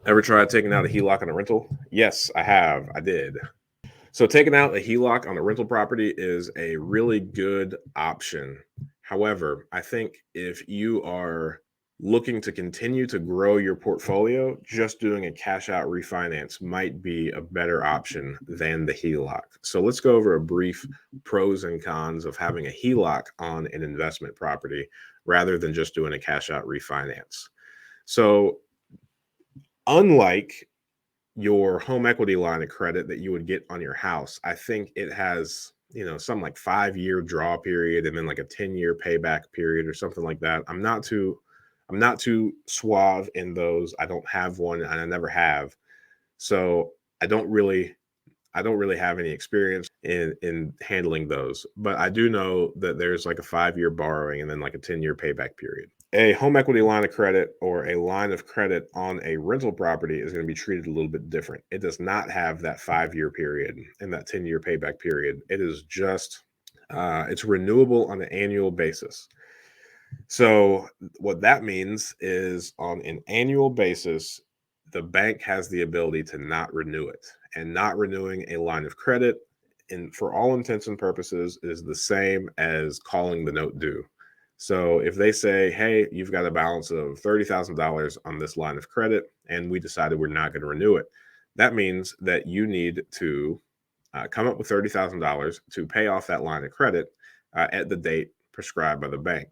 Ever tried taking out a HELOC on a rental? Yes, I have. I did. So taking out a HELOC on a rental property is a really good option. However, I think if you are looking to continue to grow your portfolio, just doing a cash out refinance might be a better option than the HELOC. So let's go over a brief pros and cons of having a HELOC on an investment property rather than just doing a cash out refinance. So, unlike your home equity line of credit that you would get on your house, I think it has, some like 5-year draw period and then like a 10-year payback period or something like that. I'm not too suave in those. I don't have one and I never have. So I don't really I don't really have any experience in handling those, but I do know that there's like a 5-year borrowing and then like a 10-year payback period. A home equity line of credit or a line of credit on a rental property is going to be treated a little bit different. It does not have that 5-year period and that 10-year payback period. It is just it's renewable on an annual basis. So what that means is on an annual basis, the bank has the ability to not renew it. And not renewing a line of credit, and for all intents and purposes, is the same as calling the note due. So if they say, hey, you've got a balance of $30,000 on this line of credit, and we decided we're not going to renew it, that means that you need to come up with $30,000 to pay off that line of credit at the date prescribed by the bank.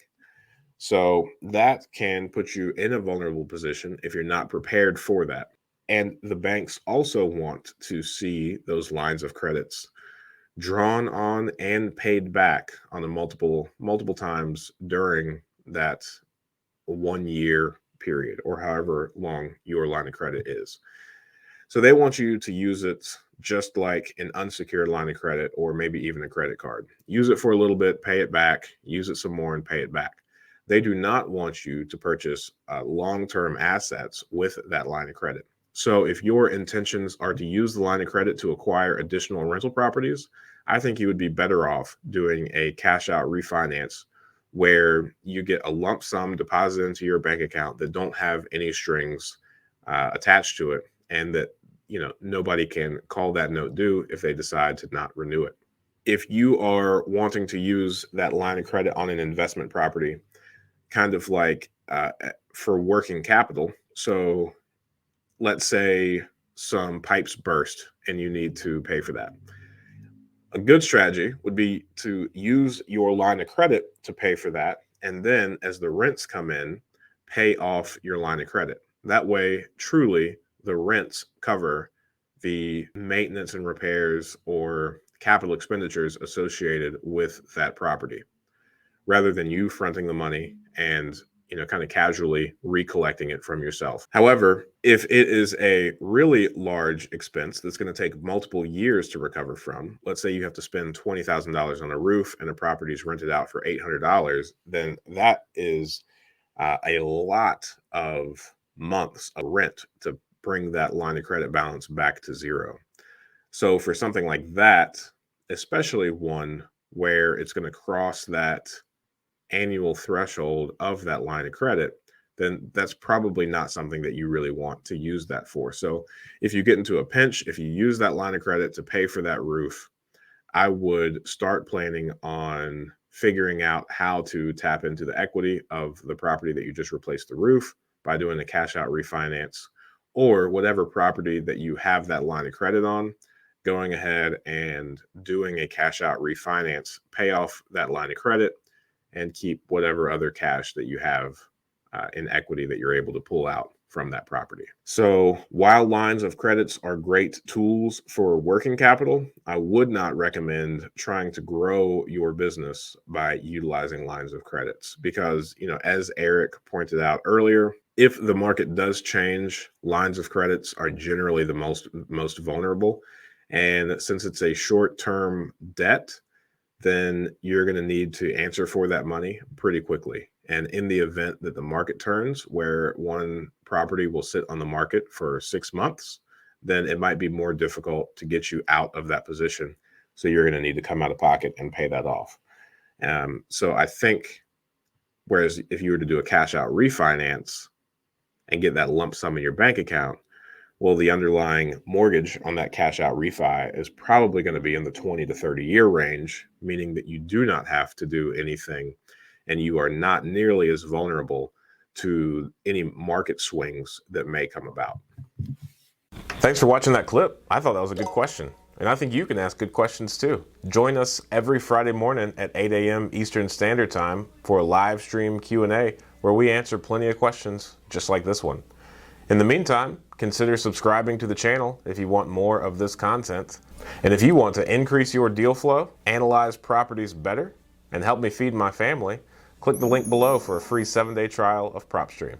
So that can put you in a vulnerable position if you're not prepared for that. And the banks also want to see those lines of credits drawn on and paid back on a multiple times during that 1 year period or however long your line of credit is. So they want you to use it just like an unsecured line of credit or maybe even a credit card. Use it for a little bit, pay it back, use it some more and pay it back. They do not want you to purchase long-term assets with that line of credit. So if your intentions are to use the line of credit to acquire additional rental properties, I think you would be better off doing a cash out refinance where you get a lump sum deposited into your bank account that don't have any strings attached to it, and that nobody can call that note due if they decide to not renew it. If you are wanting to use that line of credit on an investment property, kind of like for working capital. So let's say some pipes burst and you need to pay for that. A good strategy would be to use your line of credit to pay for that. And then as the rents come in, pay off your line of credit. That way, truly, the rents cover the maintenance and repairs or capital expenditures associated with that property, rather than you fronting the money and kind of casually recollecting it from yourself. However, if it is a really large expense that's going to take multiple years to recover from, let's say you have to spend $20,000 on a roof and a property is rented out for $800, then that is a lot of months of rent to bring that line of credit balance back to zero. So for something like that, especially one where it's going to cross that annual threshold of that line of credit, then that's probably not something that you really want to use that for. So if you get into a pinch, if you use that line of credit to pay for that roof, I would start planning on figuring out how to tap into the equity of the property that you just replaced the roof by doing a cash out refinance, or whatever property that you have that line of credit on, going ahead and doing a cash out refinance, pay off that line of credit, and keep whatever other cash that you have in equity that you're able to pull out from that property. So while lines of credits are great tools for working capital, I would not recommend trying to grow your business by utilizing lines of credits because, as Eric pointed out earlier, if the market does change, lines of credits are generally the most vulnerable. And since it's a short-term debt, then you're going to need to answer for that money pretty quickly. And in the event that the market turns, where one property will sit on the market for 6 months, then it might be more difficult to get you out of that position. So you're going to need to come out of pocket and pay that off. So I think, whereas if you were to do a cash out refinance and get that lump sum in your bank account, Well, the underlying mortgage on that cash out refi is probably going to be in the 20 to 30 year range, meaning that you do not have to do anything and you are not nearly as vulnerable to any market swings that may come about. Thanks for watching that clip. I thought that was a good question. And I think you can ask good questions too. Join us every Friday morning at 8 a.m. Eastern Standard Time for a live stream Q&A where we answer plenty of questions just like this one. In the meantime, consider subscribing to the channel if you want more of this content. And if you want to increase your deal flow, analyze properties better, and help me feed my family, click the link below for a free 7-day trial of PropStream.